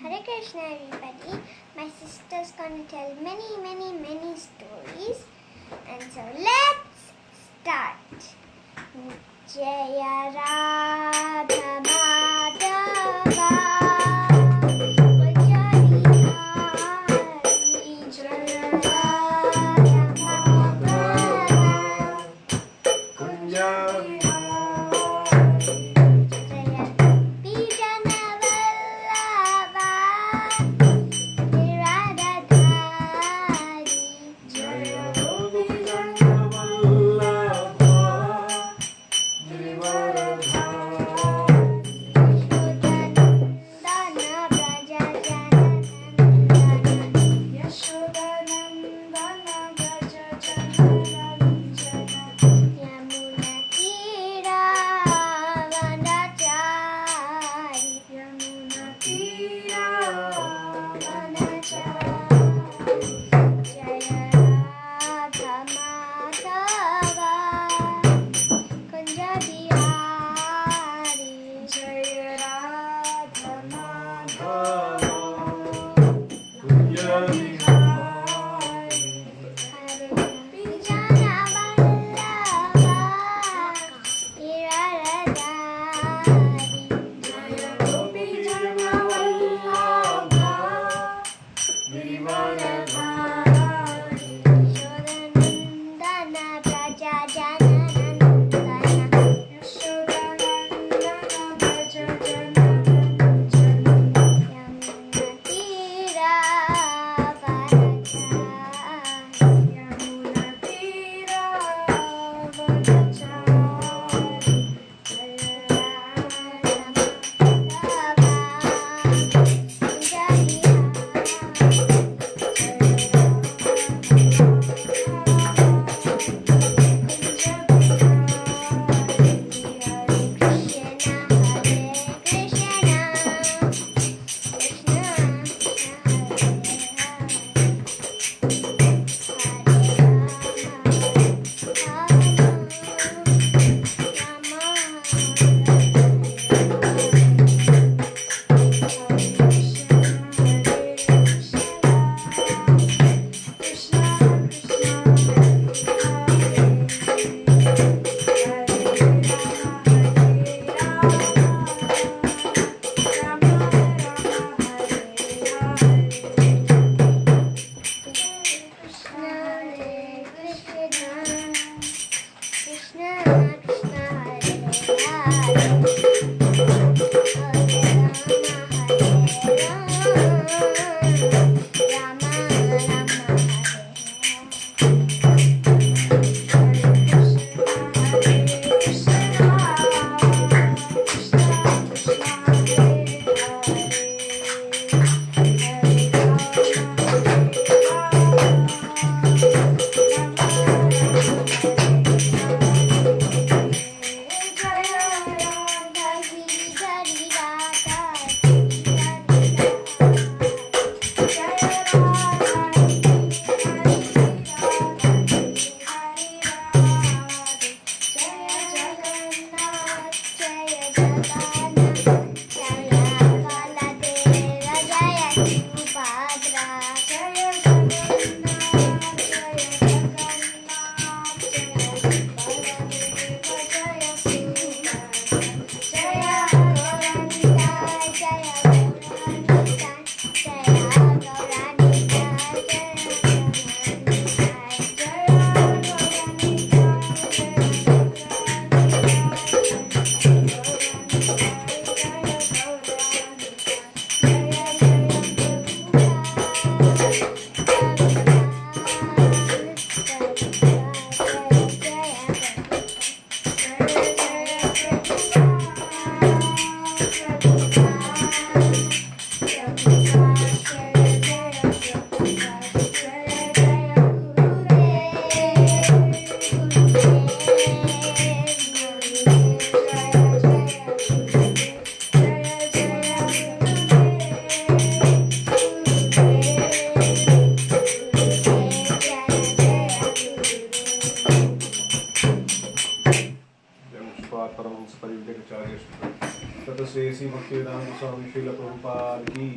Hare Krishna everybody. My sister's gonna tell many stories. And so let's start. Jaya Radha Madhava Vajari Hari Jaya Radha Madhava Kunjari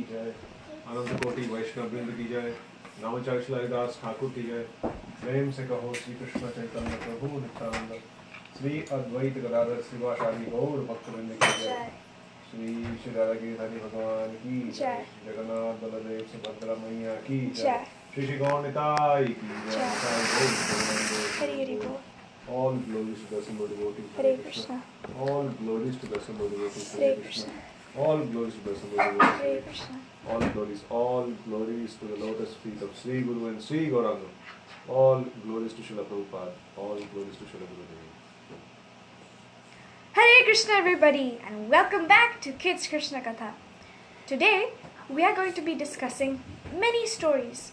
जय, अनंत कोटि वैष्णव वृंद की जय, नामचार्य शिलादास ठाकुर की जय। प्रेम से कहो श्री कृष्ण चैतन्य प्रभु नित्यानंद, श्री अद्वैत गदाधर शिवाचार्य गौर भक्तवृंद की जय। श्री श्री राधा गिरिधारी भगवान की जय। जगन्नाथ बलदेव सुभद्रा मैया की जय। श्री श्री गौर निताई की जय। हरि हरि बोल। All glories to the assembled devotees. Hare Krishna. All glories to the assembled devotees. Hare Krishna. All glories to the assembled devotees. Hare Krishna. All glories to the lotus feet of Sri Guru and Sri Gauranga. All glories to Srila Prabhupada. All glories to Srila Gurudev. Hare Krishna everybody, and welcome back to Kids Krishna Katha. Today we are going to be discussing many stories.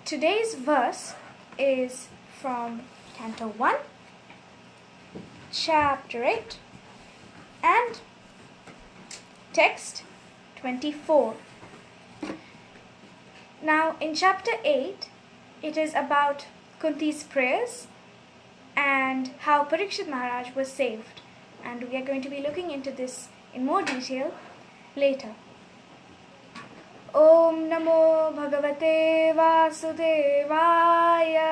Today's verse is from Canto 1, Chapter 8, and text 24. Now in Chapter 8, it is about Kunti's prayers and how Parikshit Maharaj was saved, and we are going to be looking into this in more detail later. Om Namo Bhagavate Vasudevaya.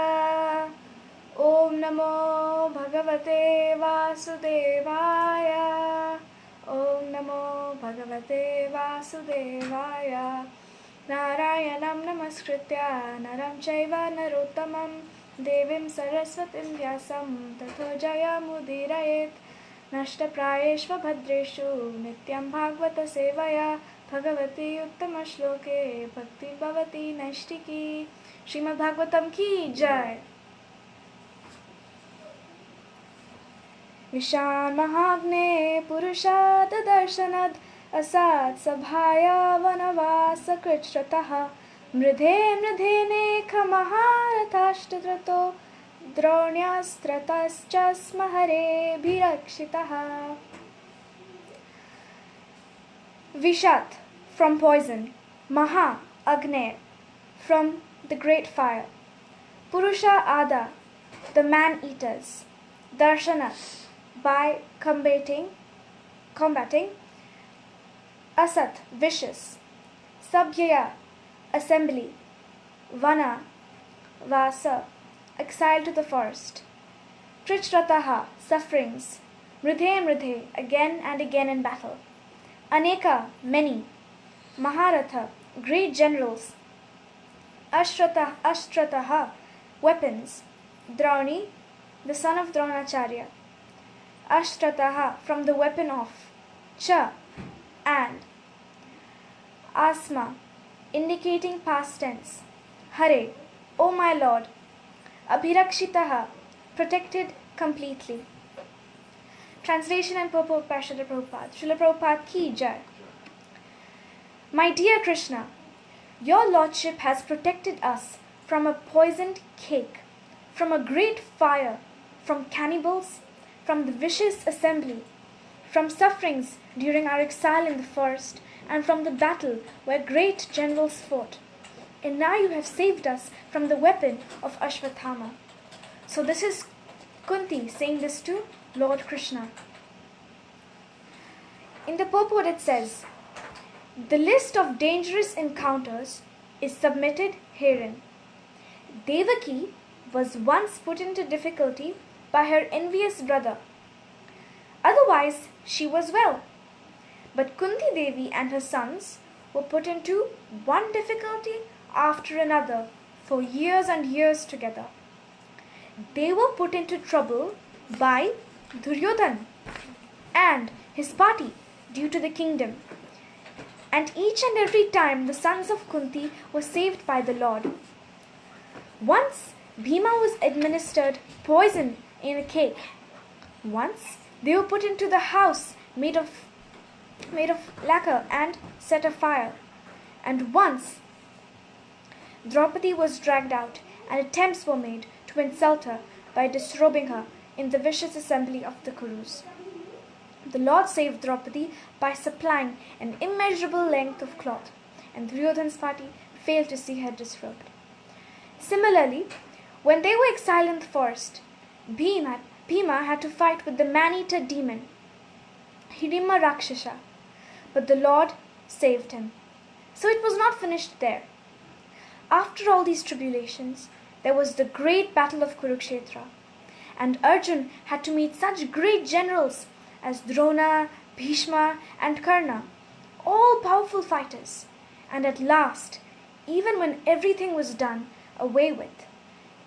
Om Namo Bhagavate Vasudevaya. Om Namo Bhagavate Vasudevaya. Narayanam Namaskritya Naram Chaiva Narottamam Devim Saraswatim Vyasam Tatho Jayamudirayet Nashtaprayeshva Bhadreshu Nityam Bhagavata Sevaya Bhagavati Uttama Shloke Bhakti Bhavati Naishtiki. Srimad Bhagavatam ki jai. Vishan Mahagne Purushad Darshanad Asad Sabhaya Vanavasa Krichrataha Mridhe Nekha Maharathashtatrato Dronyastrataschasmahare Bhirakshitaha. Vishat, from poison. Maha, Agner, from the great fire. Purusha Ada, the man-eaters. Darshana, by combating. Asat, vicious. Sabhyaya, assembly. Vana, Vasa, exiled to the forest. Trichrataha, sufferings. Mridhe, again and again in battle. Aneka, many. Maharatha, great generals. Ashtrataha, weapons. Drauni, the son of Dronacharya. Ashtrataha, from the weapon of. Cha, and. Asma, indicating past tense. Hare, O my Lord. Abhirakshitaha, protected completely. Translation and purport by Srila Prabhupada. Srila Prabhupada ki jai. My dear Krishna, your Lordship has protected us from a poisoned cake, from a great fire, from cannibals, from the vicious assembly, from sufferings during our exile in the forest, and from the battle where great generals fought. And now you have saved us from the weapon of Ashwathama. So this is Kunti saying this to Lord Krishna. In the purport it says, the list of dangerous encounters is submitted herein. Devaki was once put into difficulty by her envious brother. Otherwise, she was well. But Kunti Devi and her sons were put into one difficulty after another for years and years together. They were put into trouble by Duryodhan and his party due to the kingdom. And each and every time the sons of Kunti were saved by the Lord. Once Bhima was administered poison in a cake. Once they were put into the house made of lacquer and set afire. And once Draupadi was dragged out and attempts were made to insult her by disrobing her in the vicious assembly of the Kurus. The Lord saved Draupadi by supplying an immeasurable length of cloth, and Duryodhan's party failed to see her disrobed. Similarly, when they were exiled in the forest, Bhima had to fight with the man-eater demon, Hirimma Rakshasa. But the Lord saved him. So it was not finished there. After all these tribulations, there was the great battle of Kurukshetra, and Arjun had to meet such great generals as Drona, Bhishma, and Karna, all powerful fighters. And at last, even when everything was done away with,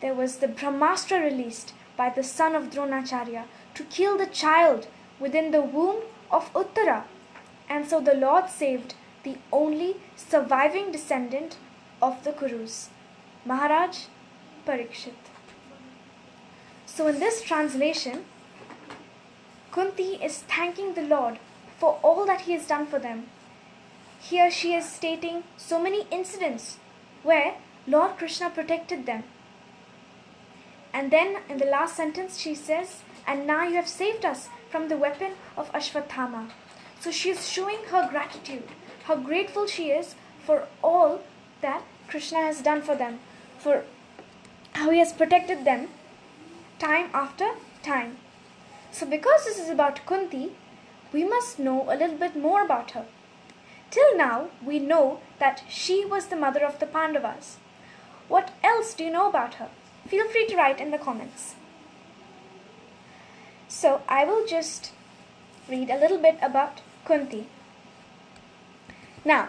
there was the Brahmastra released by the son of Dronacharya to kill the child within the womb of Uttara. And so the Lord saved the only surviving descendant of the Kurus, Maharaj Parikshit. So in this translation, Kunti is thanking the Lord for all that he has done for them. Here she is stating so many incidents where Lord Krishna protected them. And then in the last sentence she says, "And now you have saved us from the weapon of Ashwathama." So she is showing her gratitude, how grateful she is for all that Krishna has done for them, for how he has protected them time after time. So because this is about Kunti, we must know a little bit more about her. Till now, we know that she was the mother of the Pandavas. What else do you know about her? Feel free to write in the comments. So I will just read a little bit about Kunti. Now,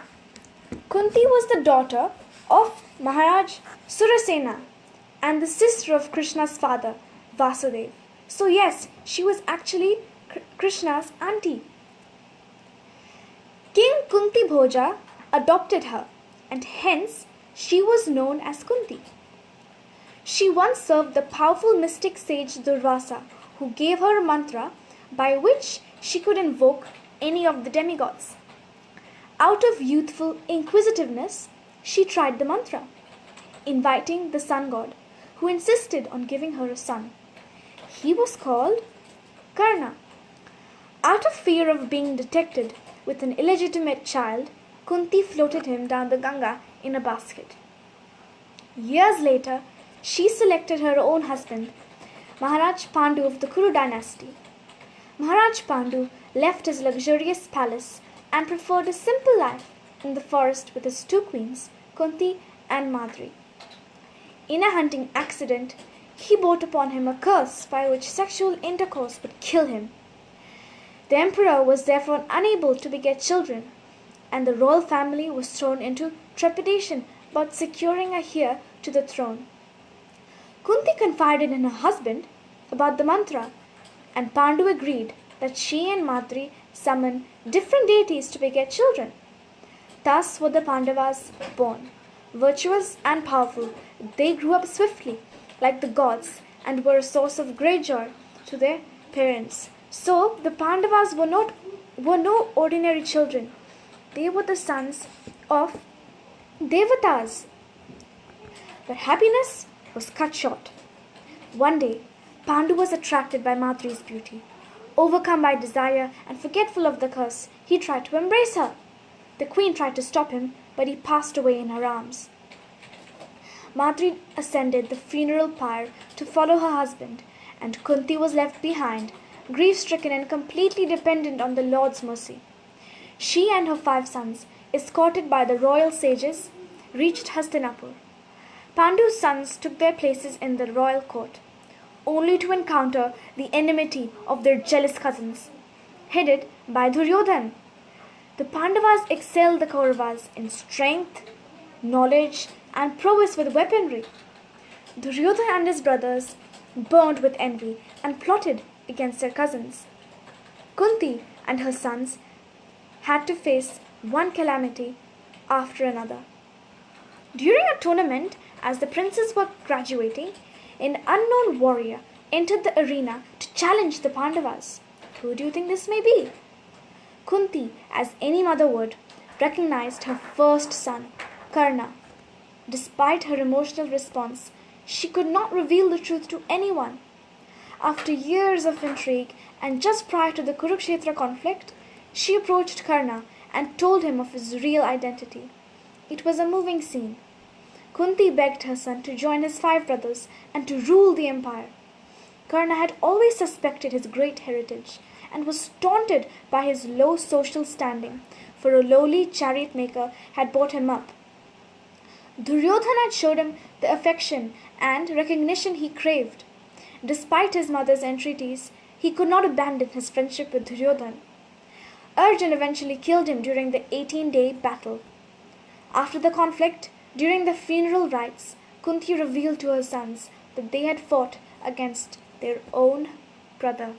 Kunti was the daughter of Maharaj Surasena and the sister of Krishna's father, Vasudev. So yes, she was actually Krishna's auntie. King Kunti Bhoja adopted her, and hence she was known as Kunti. She once served the powerful mystic sage Durvasa, who gave her a mantra by which she could invoke any of the demigods. Out of youthful inquisitiveness, she tried the mantra, inviting the sun god, who insisted on giving her a son. He was called Karna. Out of fear of being detected with an illegitimate child, Kunti floated him down the Ganga in a basket. Years later, she selected her own husband, Maharaj Pandu of the Kuru dynasty. Maharaj Pandu left his luxurious palace and preferred a simple life in the forest with his two queens, Kunti and Madri. In a hunting accident, he brought upon him a curse by which sexual intercourse would kill him. The emperor was therefore unable to beget children, and the royal family was thrown into trepidation about securing a heir to the throne. Kunti confided in her husband about the mantra, and Pandu agreed that she and Madri summon different deities to beget children. Thus were the Pandavas born. Virtuous and powerful, they grew up swiftly, like the gods, and were a source of great joy to their parents. So the Pandavas were no ordinary children. They were the sons of Devatas. But happiness was cut short. One day, Pandu was attracted by Madri's beauty. Overcome by desire and forgetful of the curse, he tried to embrace her. The queen tried to stop him, but he passed away in her arms. Madri ascended the funeral pyre to follow her husband, and Kunti was left behind, grief-stricken and completely dependent on the Lord's mercy. She and her 5 sons, escorted by the royal sages, reached Hastinapur. Pandu's sons took their places in the royal court, only to encounter the enmity of their jealous cousins, headed by Duryodhan. The Pandavas excelled the Kauravas in strength, knowledge, and prowess with weaponry. Duryodhan and his brothers burned with envy and plotted against their cousins. Kunti and her sons had to face one calamity after another. During a tournament, as the princes were graduating, an unknown warrior entered the arena to challenge the Pandavas. Who do you think this may be? Kunti, as any mother would, recognized her first son, Karna. Despite her emotional response, she could not reveal the truth to anyone. After years of intrigue, and just prior to the Kurukshetra conflict, she approached Karna and told him of his real identity. It was a moving scene. Kunti begged her son to join his 5 brothers and to rule the empire. Karna had always suspected his great heritage and was taunted by his low social standing for a lowly chariot maker had brought him up. Duryodhana had showed him the affection and recognition he craved. Despite his mother's entreaties, he could not abandon his friendship with Duryodhana. Arjun eventually killed him during the 18-day battle. After the conflict, during the funeral rites, Kunti revealed to her sons that they had fought against their own brother.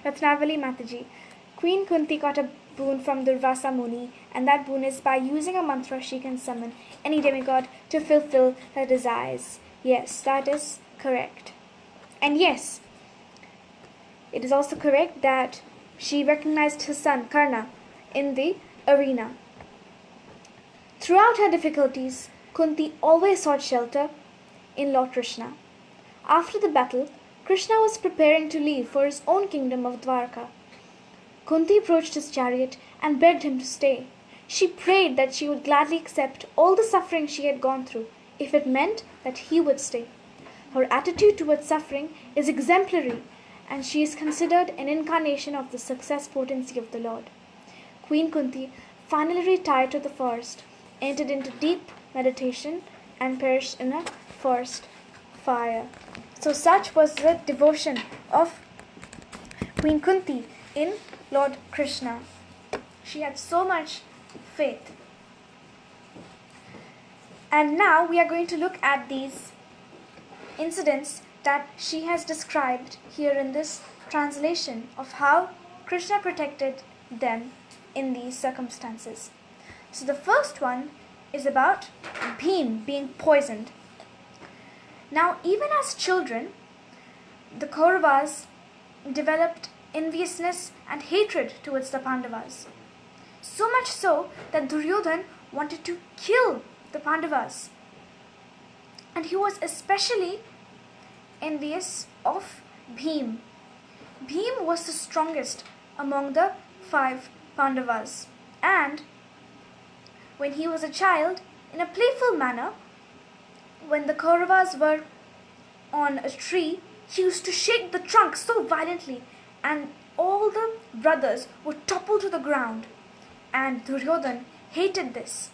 Ratnavali Mataji. Queen Kunti got a boon from Durvasa Muni, and that boon is by using a mantra she can summon any demigod to fulfill her desires. Yes, that is correct. And yes, it is also correct that she recognized her son Karna in the arena. Throughout her difficulties, Kunti always sought shelter in Lord Krishna. After the battle, Krishna was preparing to leave for his own kingdom of Dwarka. Kunti approached his chariot and begged him to stay. She prayed that she would gladly accept all the suffering she had gone through if it meant that he would stay. Her attitude towards suffering is exemplary, and she is considered an incarnation of the success potency of the Lord. Queen Kunti finally retired to the forest, entered into deep meditation, and perished in a forest fire. So such was the devotion of Queen Kunti in Lord Krishna. She had so much faith. And now we are going to look at these incidents that she has described here in this translation of how Krishna protected them in these circumstances. So the first one is about Bhim being poisoned. Now, even as children, the Kauravas developed enviousness and hatred towards the Pandavas. So much so that Duryodhana wanted to kill the Pandavas. And he was especially envious of Bhim. Bhim was the strongest among the 5 Pandavas. And when he was a child, in a playful manner, when the Kauravas were on a tree, he used to shake the trunk so violently, and all the brothers would topple to the ground. And Duryodhana hated this.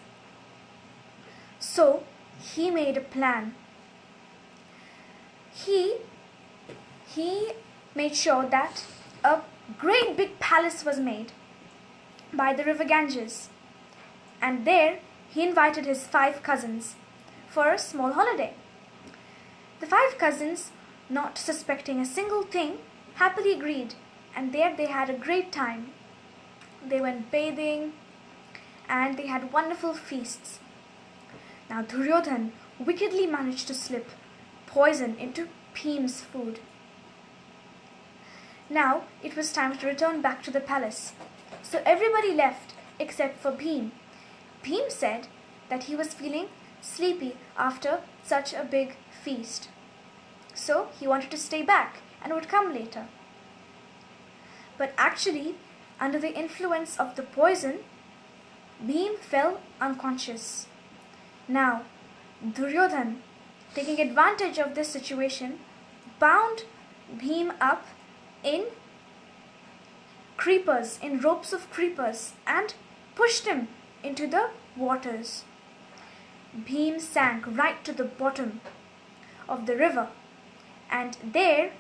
So he made a plan. He made sure that a great big palace was made by the river Ganges. And there he invited his 5 cousins for a small holiday. The 5 cousins, not suspecting a single thing, happily agreed, and there they had a great time. They went bathing and they had wonderful feasts. Now Duryodhana wickedly managed to slip poison into Bhim's food. Now it was time to return back to the palace. So everybody left except for Bhim. Bhim said that he was feeling sleepy after such a big feast. So he wanted to stay back and would come later. But actually, under the influence of the poison, Bhim fell unconscious. Now, Duryodhana, taking advantage of this situation, bound Bhim up in creepers, in ropes of creepers, and pushed him into the waters. Bhim sank right to the bottom of the river, and there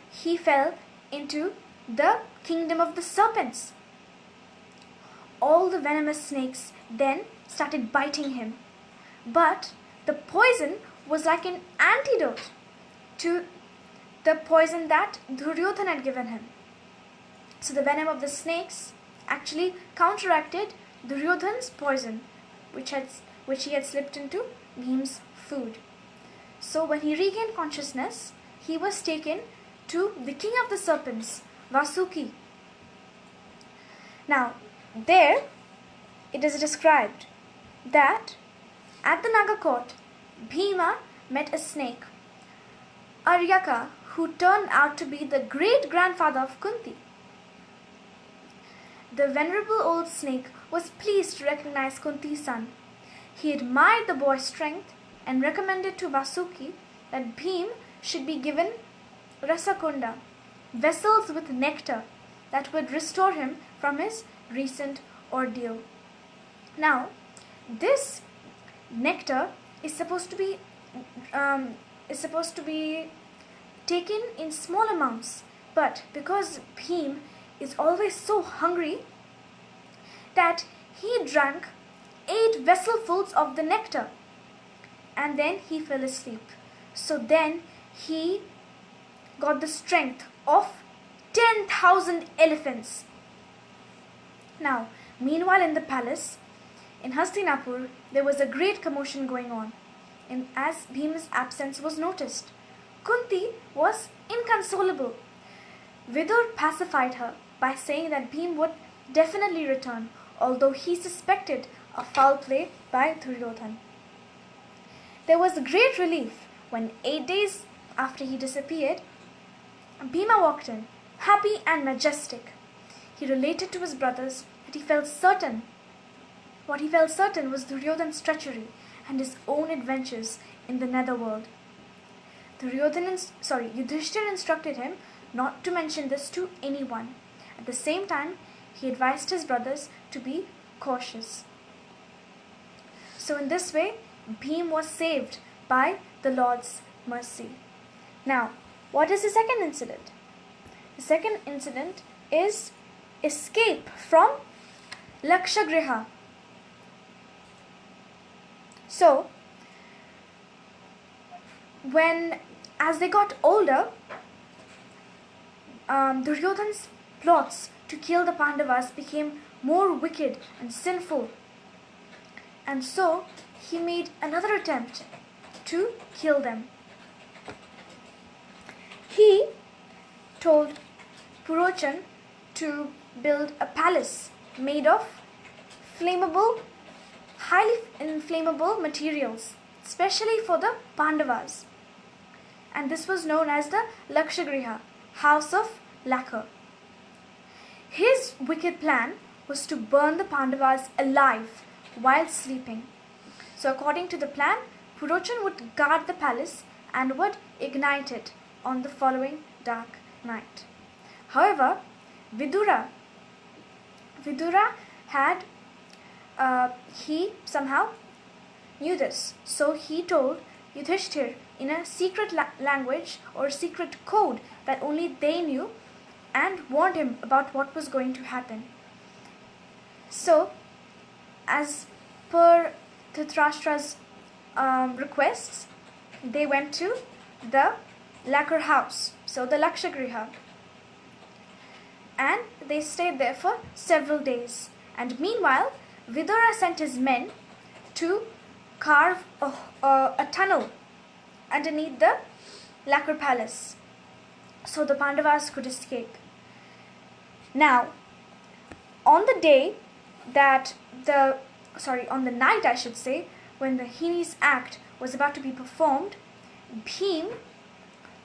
he fell into the kingdom of the serpents. All the venomous snakes then started biting him, but the poison was like an antidote to the poison that Duryodhana had given him. So the venom of the snakes actually counteracted Duryodhana's poison, which he had slipped into Bhim's food. So when he regained consciousness, he was taken to the king of the serpents, Vasuki. Now, there it is described that at the Naga court, Bhima met a snake, Aryaka, who turned out to be the great-grandfather of Kunti. The venerable old snake was pleased to recognize Kunti's son. He admired the boy's strength and recommended to Vasuki that Bhim should be given rasakunda, vessels with nectar that would restore him from his recent ordeal. Now, this nectar is supposed to be taken in small amounts, but because Bhim is always so hungry that he drank 8 vesselfuls of the nectar and then he fell asleep. So then he got the strength of 10,000 elephants. Now, meanwhile in the palace, in Hastinapur, there was a great commotion going on, and as Bhima's absence was noticed, Kunti was inconsolable. Vidur pacified her by saying that Bhim would definitely return, although he suspected a foul play by Duryodhan. There was great relief when 8 days after he disappeared, Bhima walked in, happy and majestic. He related to his brothers that what he felt certain was Duryodhan's treachery and his own adventures in the netherworld. Yudhishthir instructed him not to mention this to anyone. At the same time, he advised his brothers to be cautious. So in this way, Bhim was saved by the Lord's mercy. Now, what is the second incident? The second incident is escape from Lakshagriha. So, as they got older, Duryodhan's plots to kill the Pandavas became more wicked and sinful. And so, he made another attempt to kill them. He told Purochan to build a palace made of highly inflammable materials, especially for the Pandavas. And this was known as the Lakshagriha, house of lacquer. His wicked plan was to burn the Pandavas alive while sleeping. So according to the plan, Purochan would guard the palace and would ignite it on the following dark night. However, Vidura had he somehow knew this, so he told Yudhishthir in a secret language or secret code that only they knew, and warned him about what was going to happen. So, as per Dhritarashtra's requests, they went to the lacquer house, so the Lakshagriha, and they stayed there for several days. And meanwhile, Vidura sent his men to carve a tunnel underneath the lacquer palace so the Pandavas could escape. Now, on the night, I should say, when the heinous act was about to be performed, Bhim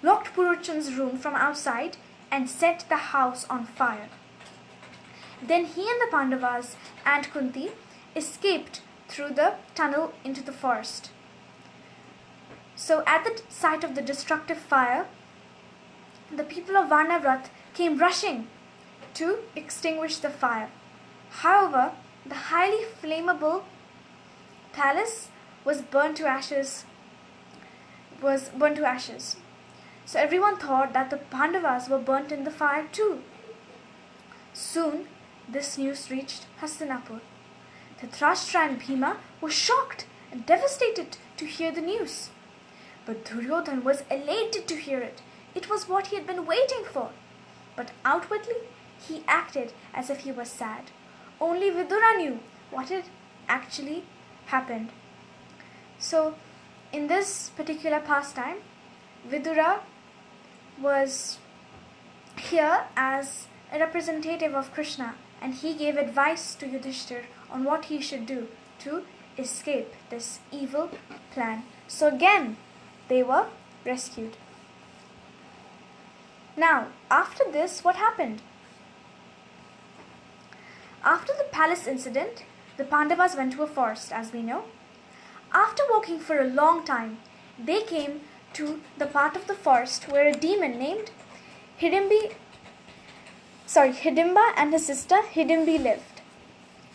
locked Purochan's room from outside and set the house on fire. Then he and the Pandavas and Kunti escaped through the tunnel into the forest. So at the sight of the destructive fire, the people of Varnavrat came rushing to extinguish the fire. However, the highly flammable palace was burnt to ashes. So everyone thought that the Pandavas were burnt in the fire too. Soon, this news reached Hastinapur. Dhritarashtra and Bhima were shocked and devastated to hear the news. But Duryodhan was elated to hear it. It was what he had been waiting for. But outwardly, he acted as if he was sad. Only Vidura knew what had actually happened. So, in this particular pastime, Vidura was here as a representative of Krishna, and he gave advice to Yudhishthir on what he should do to escape this evil plan. So again, they were rescued. Now, after this, what happened? After the palace incident, the Pandavas went to a forest, as we know. After walking for a long time, they came to the part of the forest where a demon named Hidimbi Hidimba and his sister Hidimbi lived.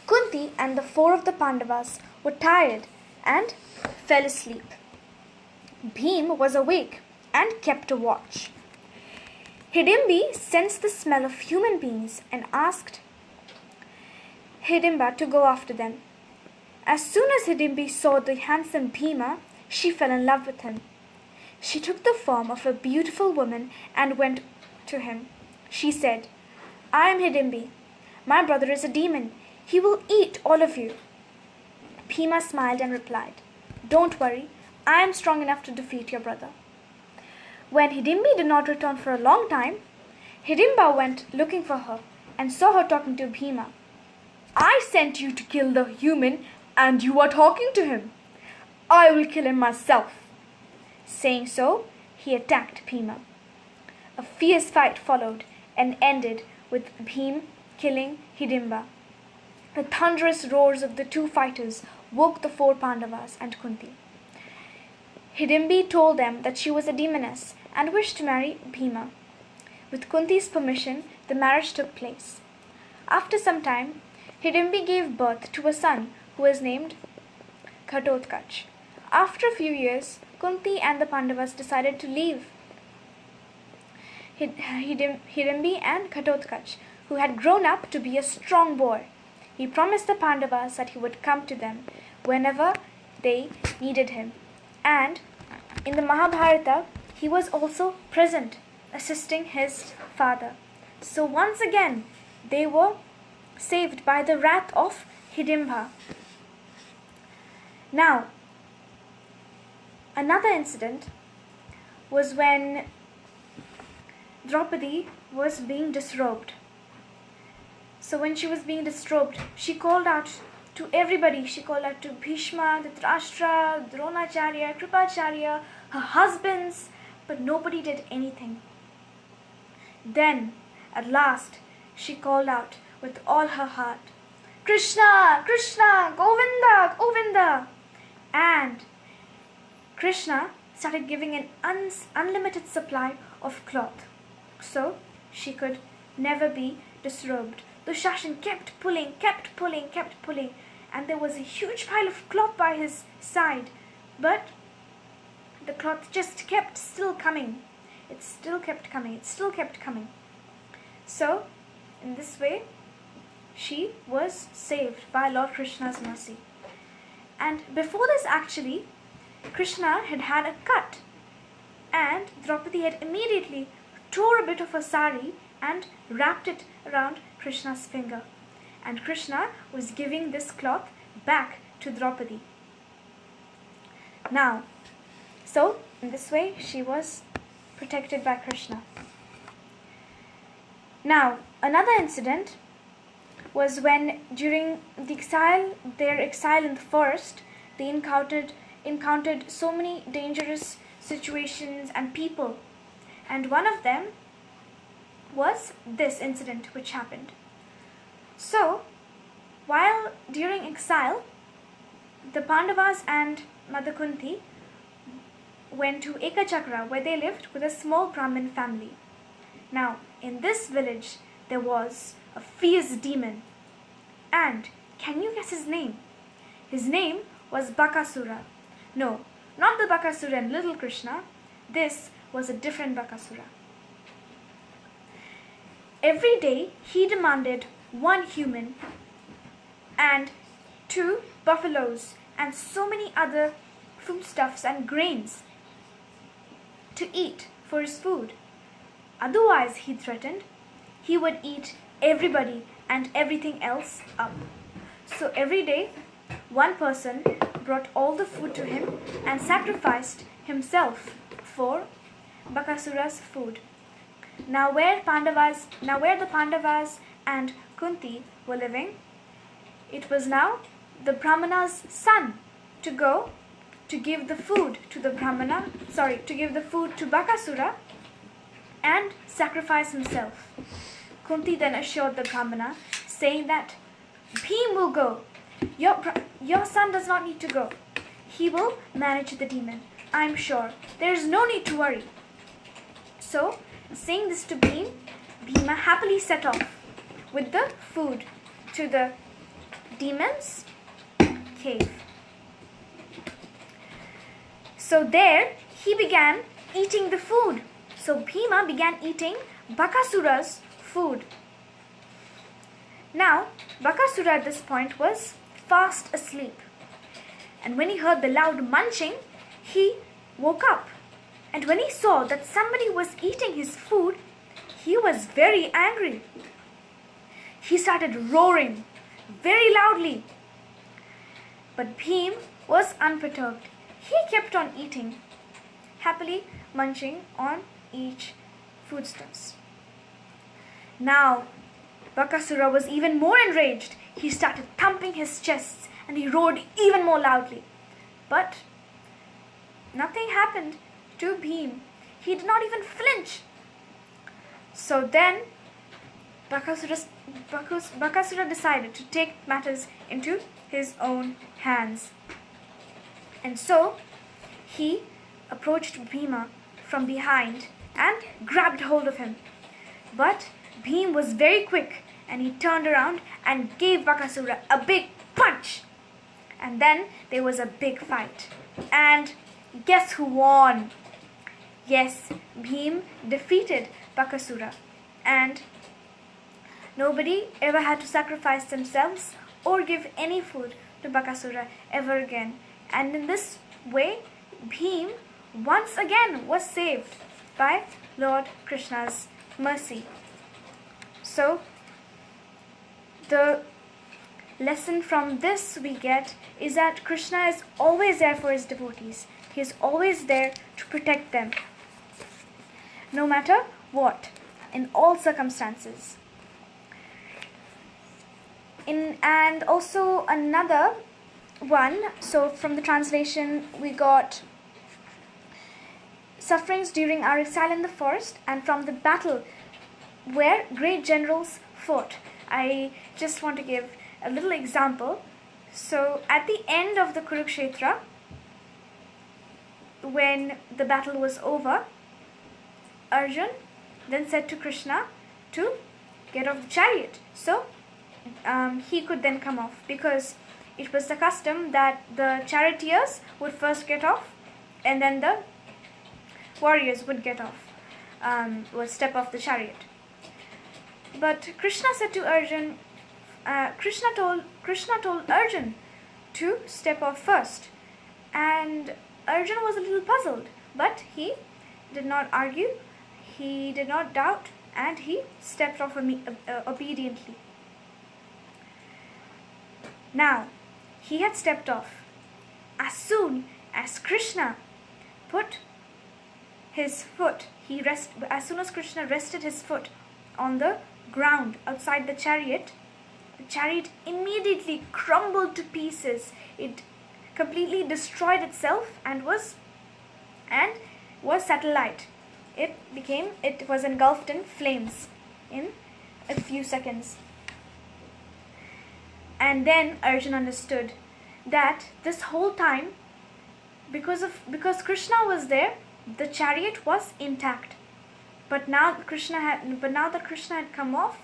Kunti and the 4 of the Pandavas were tired and fell asleep. Bhim was awake and kept a watch. Hidimbi sensed the smell of human beings and asked Hidimba to go after them. As soon as Hidimbi saw the handsome Bhima, she fell in love with him. She took the form of a beautiful woman and went to him. She said, I am Hidimbi. My brother is a demon. He will eat all of you. Bhima smiled and replied, Don't worry, I am strong enough to defeat your brother. When Hidimbi did not return for a long time, Hidimba went looking for her and saw her talking to Bhima. I sent you to kill the human and you are talking to him. I will kill him myself. Saying so, he attacked Bhima. A fierce fight followed and ended with Bhim killing Hidimba. The thunderous roars of the 2 fighters woke the 4 Pandavas and Kunti. Hidimbi told them that she was a demoness and wished to marry Bhima. With Kunti's permission, the marriage took place. After some time, Hidimbi gave birth to a son who was named Ghatotkach. After a few years, Kunti and the Pandavas decided to leave Hidimbi and Ghatotkach, who had grown up to be a strong boy. He promised the Pandavas that he would come to them whenever they needed him. And in the Mahabharata, he was also present, assisting his father. So once again, they were saved by the wrath of Hidimba. Now, another incident was when Draupadi was being disrobed. So when she was being disrobed, she called out to everybody. She called out to Bhishma, Dhritarashtra, Dronacharya, Kripacharya, her husbands, but nobody did anything. Then, at last, she called out with all her heart, Krishna, Krishna, Govinda, Govinda. And Krishna started giving an unlimited supply of cloth, so she could never be disrobed. Dushasan kept pulling, and there was a huge pile of cloth by his side, but the cloth just kept still coming. It still kept coming. So, in this way, she was saved by Lord Krishna's mercy. And before this, actually, Krishna had had a cut, and Draupadi had immediately tore a bit of a sari and wrapped it around Krishna's finger. And Krishna was giving this cloth back to Draupadi. Now, so in this way, she was protected by Krishna. Now, another incident was when during their exile in the forest, they encountered so many dangerous situations and people. And one of them was this incident which happened. So, while during exile, the Pandavas and Mother Kunti went to Ekachakra, where they lived with a small Brahmin family. Now, in this village, there was a fierce demon. And can you guess his name? His name was Bakasura. No, not the Bakasura in Little Krishna. This was a different Bakasura. Every day, he demanded 1 human and 2 buffaloes and so many other foodstuffs and grains to eat for his food. Otherwise, he threatened, he would eat everybody and everything else up. So every day, 1 person brought all the food to him and sacrificed himself for Bakasura's food. Now where the Pandavas and Kunti were living, it was now the Brahmana's son to go to give the food to Bakasura and sacrifice himself. Kunti then assured the Brahmana, saying that Bhim will go. Your son does not need to go. He will manage the demon. I am sure. There is no need to worry. So, saying this to Bhim, Bhima happily set off with the food to the demon's cave. So there he began eating the food. So Bhima began eating Bakasura's food. Now, Bakasura at this point was fast asleep. And when he heard the loud munching, he woke up. And when he saw that somebody was eating his food, he was very angry. He started roaring very loudly. But Bhim was unperturbed. He kept on eating, happily munching on each foodstuffs. Now, Bakasura was even more enraged. He started thumping his chest and he roared even more loudly. But nothing happened to Bhim. He did not even flinch. So then Bakasura decided to take matters into his own hands. And so he approached Bhima from behind and grabbed hold of him. But Bhim was very quick and he turned around and gave Bakasura a big punch. And then there was a big fight. And guess who won? Yes, Bhim defeated Bakasura. And nobody ever had to sacrifice themselves or give any food to Bakasura ever again. And in this way, Bhim once again was saved by Lord Krishna's mercy. So, the lesson from this we get is that Krishna is always there for his devotees. He is always there to protect them, no matter what, in all circumstances. And also another one, so from the translation we got sufferings during our exile in the forest and from the battle where great generals fought. I just want to give a little example. So at the end of the Kurukshetra, when the battle was over, Arjun then said to Krishna to get off the chariot. So he could then come off, because it was the custom that the charioteers would first get off and then the warriors would get off, would step off the chariot. But Krishna said to Arjun, Krishna told Arjun to step off first, and Arjun was a little puzzled, but he did not argue, he did not doubt, and he stepped off obediently. Now, he had stepped off. As soon as Krishna put his foot, as soon as Krishna rested his foot on the ground outside the chariot immediately crumbled to pieces. It completely destroyed itself and was satellite. It was engulfed in flames in a few seconds. And then Arjun understood that this whole time, because Krishna was there, the chariot was intact. But now that Krishna had come off,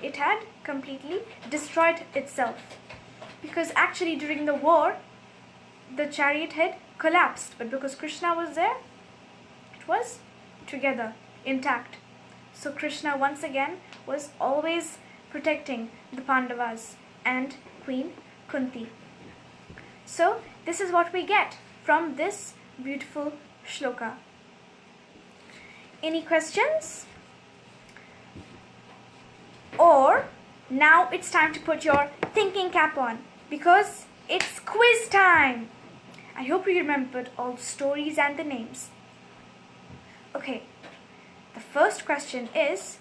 it had completely destroyed itself. Because actually during the war, the chariot had collapsed, but because Krishna was there, it was together, intact. So Krishna once again was always protecting the Pandavas and Queen Kunti. So this is what we get from this beautiful shloka. Any questions? Or now it's time to put your thinking cap on, because it's quiz time. I hope you remembered all the stories and the names. Okay, the first question is,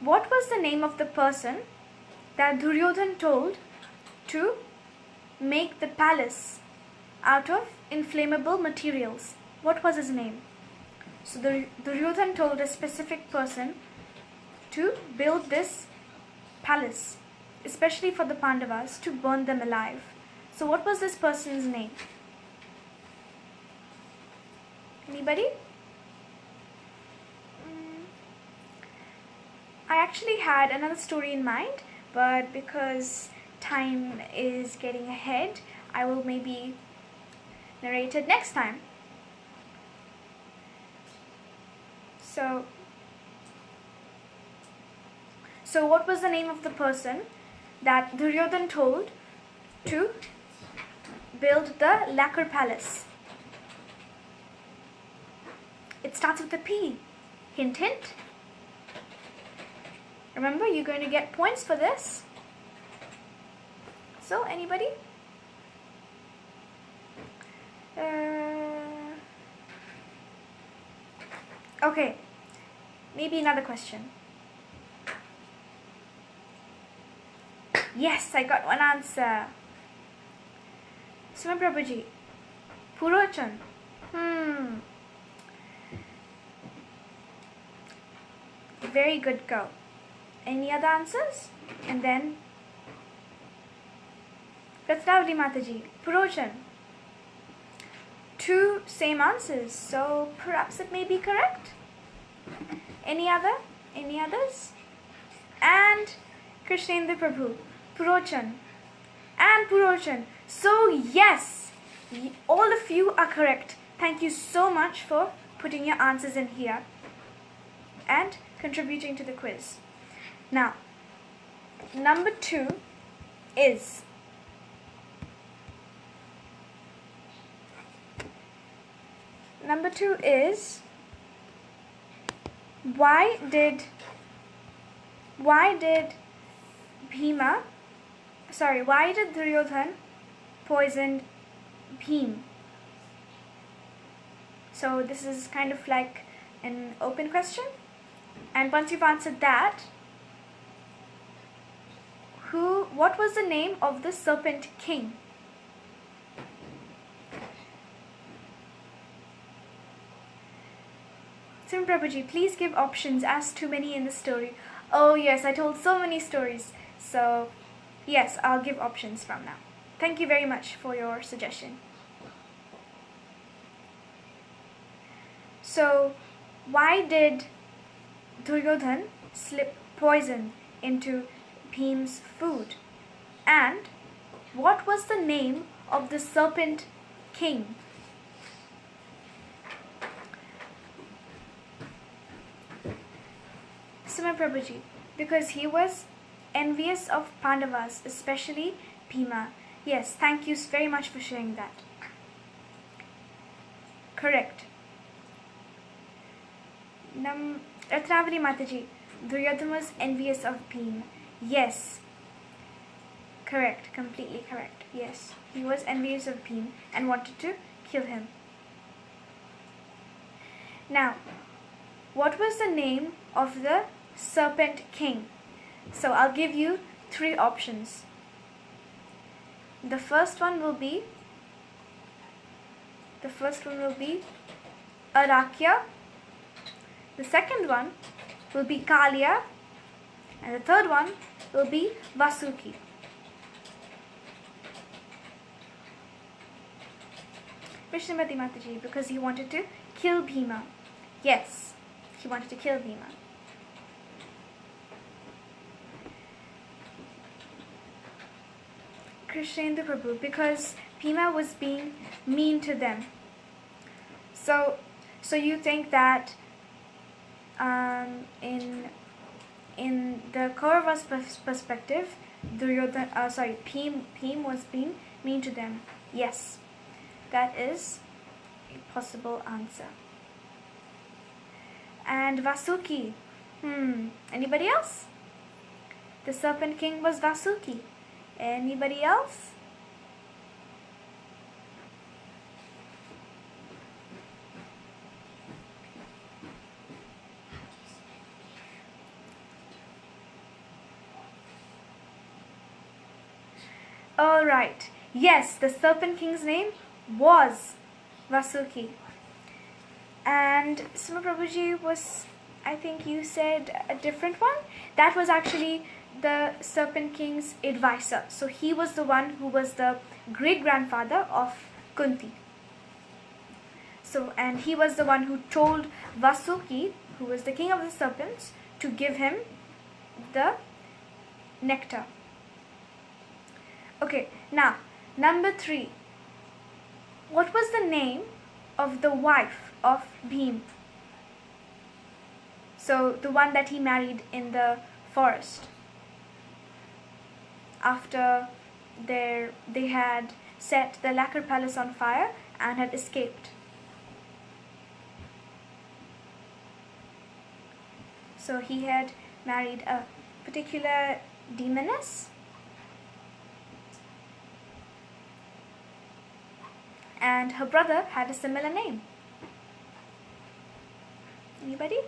what was the name of the person that Duryodhan told to make the palace out of inflammable materials? What was his name? So Duryodhan told a specific person to build this palace, especially for the Pandavas, to burn them alive. So what was this person's name? Anybody? actually had another story in mind, but because time is getting ahead, I will maybe narrate it next time. So what was the name of the person that Duryodhan told to build the lacquer palace? It starts with a P. Hint, hint. Remember, you're going to get points for this. So, anybody? Okay. Maybe another question. Yes, I got one answer. Srimad Prabhuji. Purochan. Very good go. Any other answers? And then Ratnavali Mataji. Purochan. 2 same answers, so perhaps it may be correct. Any others? And Krishnendra Prabhu. Purochan. And Purochan. So yes, all of you are correct. Thank you so much for putting your answers in here and contributing to the quiz. Now, number 2 is why did Duryodhan poison Bhim? So this is kind of like an open question, and once you've answered that, what was the name of the serpent king? Sim Prabhuji, please give options, as too many in the story. Oh yes, I told so many stories. So yes, I'll give options from now. Thank you very much for your suggestion. So why did Duryodhan slip poison into Bhim's food? And what was the name of the serpent king? Sima Prabhuji, because he was envious of Pandavas, especially Bhima. Yes, thank you very much for sharing that. Correct. Ratnavali Mataji, Duryodhan was envious of Bhima. Yes. Correct, completely correct. Yes, he was envious of Bhima and wanted to kill him. Now, what was the name of the serpent king? So I'll give you 3 options. The first one will be Arakya. The second one will be Kalya, and the third one will be Vasuki. Vishnumati Mataji, because he wanted to kill Bhima. Yes, he wanted to kill Bhima. Krishnendra Prabhu, because Bhima was being mean to them. So you think that in the Kauravas' perspective, Bhim was being mean to them. Yes, that is a possible answer. And Vasuki. Anybody else? The serpent king was Vasuki. Anybody else? All right. Yes, the serpent king's name was Vasuki. And Sima Prabhuji was, I think you said a different one. That was actually the serpent king's advisor. So he was the one who was the great-grandfather of Kunti. So, and he was the one who told Vasuki, who was the king of the serpents, to give him the nectar. Okay, now number 3. What was the name of the wife of Bhim? So the one that he married in the forest after they had set the lacquer palace on fire and had escaped. So he had married a particular demoness, and her brother had a similar name. Anybody?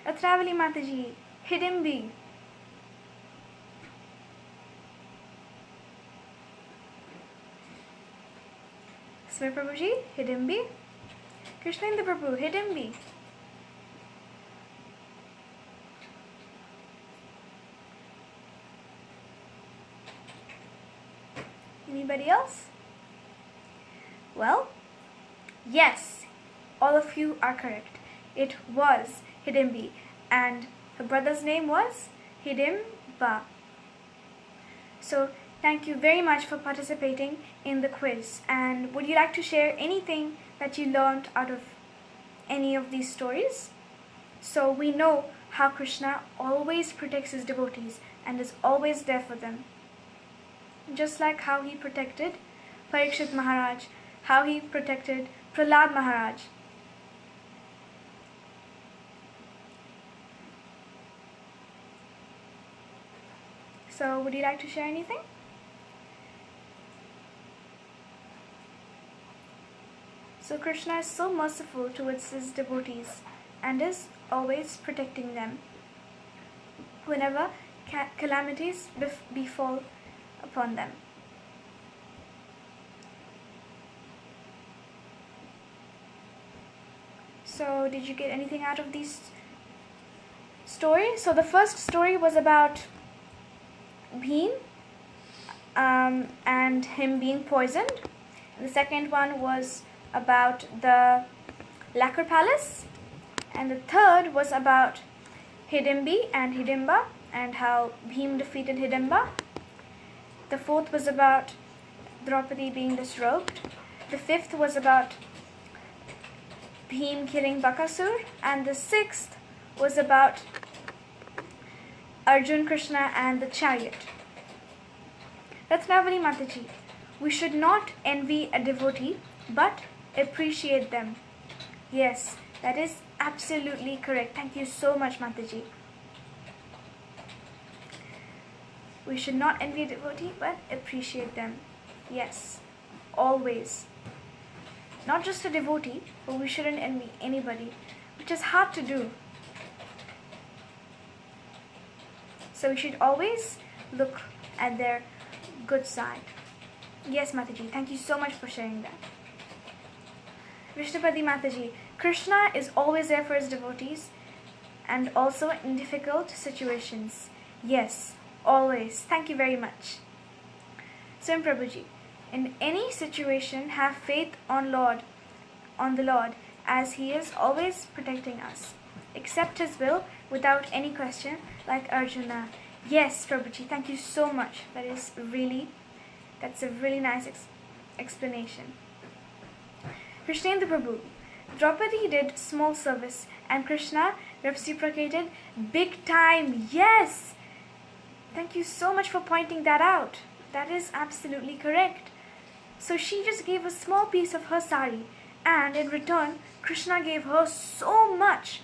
Atravali Mataji, Hidimbi. Smir Prabhuji, Hidimbi. Krishnendra Prabhu, Hidimbi. Anybody else? Well, yes, all of you are correct. It was Hidimbi, and her brother's name was Hidimba. So thank you very much for participating in the quiz. And would you like to share anything that you learned out of any of these stories? So we know how Krishna always protects his devotees and is always there for them. Just like how he protected Parikshit Maharaj, how he protected Prahlad Maharaj. So would you like to share anything? So Krishna is so merciful towards his devotees and is always protecting them whenever calamities befall upon them. So did you get anything out of these stories? So the first story was about Bhim and him being poisoned. The second one was about the lacquer palace, and the third was about Hidimbi and Hidimba and how Bhim defeated Hidimba. The fourth was about Draupadi being disrobed. The fifth was about Bhim killing Bakasur, and the sixth was about Arjun, Krishna and the chariot. Ratnavali Mataji, we should not envy a devotee but appreciate them. Yes, that is absolutely correct. Thank you so much, Mataji. We should not envy a devotee but appreciate them. Yes, always. Not just a devotee, but we shouldn't envy anybody, which is hard to do. So we should always look at their good side. Yes, Mataji, thank you so much for sharing that. Vishnupati Mataji, Krishna is always there for his devotees and also in difficult situations. Yes, always. Thank you very much. Swam Prabhuji, in any situation have faith on the Lord, as he is always protecting us. Accept his will without any question, like Arjuna. Yes, Prabhuji, thank you so much. That's a really nice explanation. Krishnendra Prabhu, Draupadi did small service and Krishna reciprocated big time. Yes! Thank you so much for pointing that out. That is absolutely correct. So she just gave a small piece of her sari, and in return, Krishna gave her so much.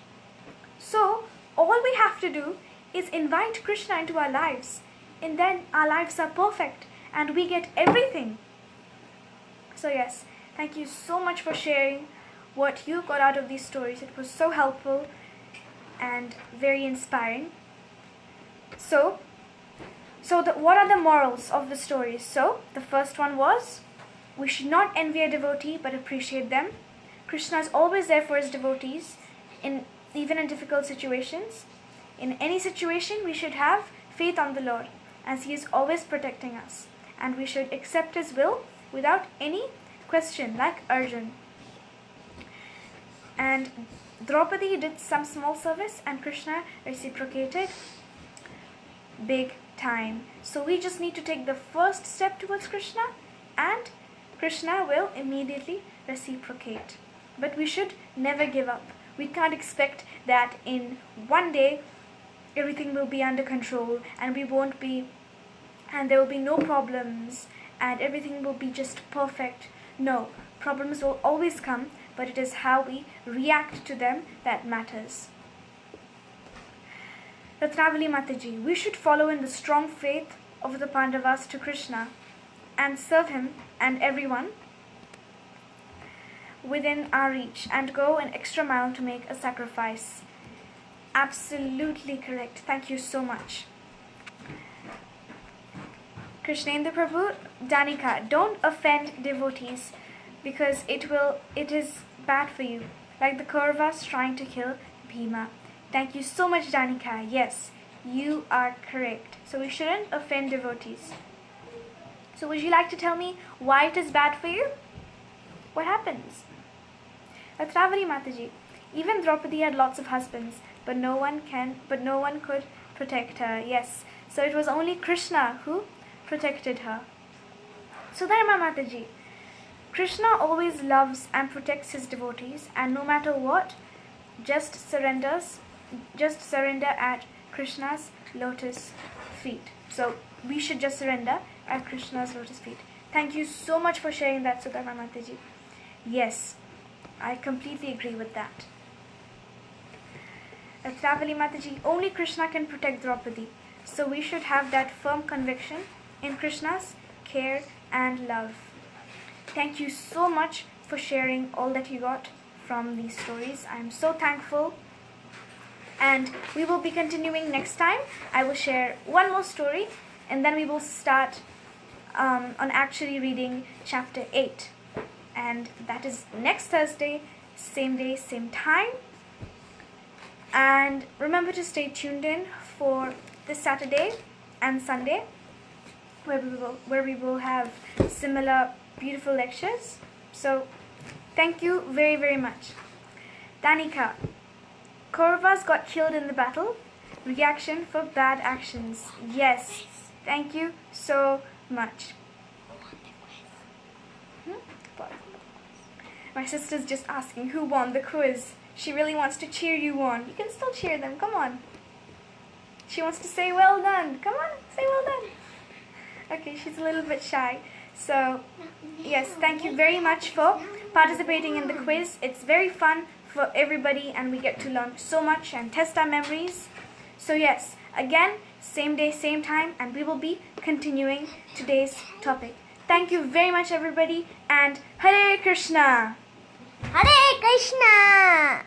So all we have to do is invite Krishna into our lives, and then our lives are perfect and we get everything. So yes, thank you so much for sharing what you got out of these stories. It was so helpful and very inspiring. So what are the morals of the stories? So the first one was, we should not envy a devotee but appreciate them. Krishna is always there for his devotees, even in difficult situations. In any situation, we should have faith on the Lord. as he is always protecting us, and we should accept his will without any question, like Arjun. And Draupadi did some small service and Krishna reciprocated big time. So we just need to take the first step towards Krishna and Krishna will immediately reciprocate. But we should never give up. We can't expect that in one day everything will be under control and there will be no problems and everything will be just perfect. No, problems will always come, but it is how we react to them that matters. Ratnavali Mataji, we should follow in the strong faith of the Pandavas to Krishna and serve him and everyone within our reach and go an extra mile to make a sacrifice. Absolutely correct. Thank you so much. Krishnendra Prabhu, Danika, don't offend devotees because it is bad for you, like the Kauravas trying to kill Bhima. Thank you so much, Danika. Yes, you are correct. So we shouldn't offend devotees. So would you like to tell me why it is bad for you? What happens? Ratnavali Mataji, even Draupadi had lots of husbands, but no one could protect her. Yes, so it was only Krishna who protected her. Sudharma Mataji, Krishna always loves and protects his devotees, and no matter what, just surrender at Krishna's lotus feet. So we should just surrender at Krishna's lotus feet. Thank you so much for sharing that, Sudharma Mataji. Yes, I completely agree with that. Ratnavali Mataji, only Krishna can protect Draupadi. So we should have that firm conviction in Krishna's care and love. Thank you so much for sharing all that you got from these stories. I am so thankful. And we will be continuing next time. I will share one more story and then we will start on actually reading chapter 8. And that is next Thursday, same day, same time. And remember to stay tuned in for this Saturday and Sunday where we will have similar beautiful lectures. So thank you very, very much. Danika, Kauravas got killed in the battle. Reaction for bad actions. Yes, thank you so much. My sister's just asking who won the quiz. She really wants to cheer you on. You can still cheer them. Come on. She wants to say well done. Come on, say well done. Okay, she's a little bit shy. So, yes, thank you very much for participating in the quiz. It's very fun for everybody and we get to learn so much and test our memories. So yes, again, same day, same time, and we will be continuing today's topic. Thank you very much, everybody, and Hare Krishna! Hare Krishna!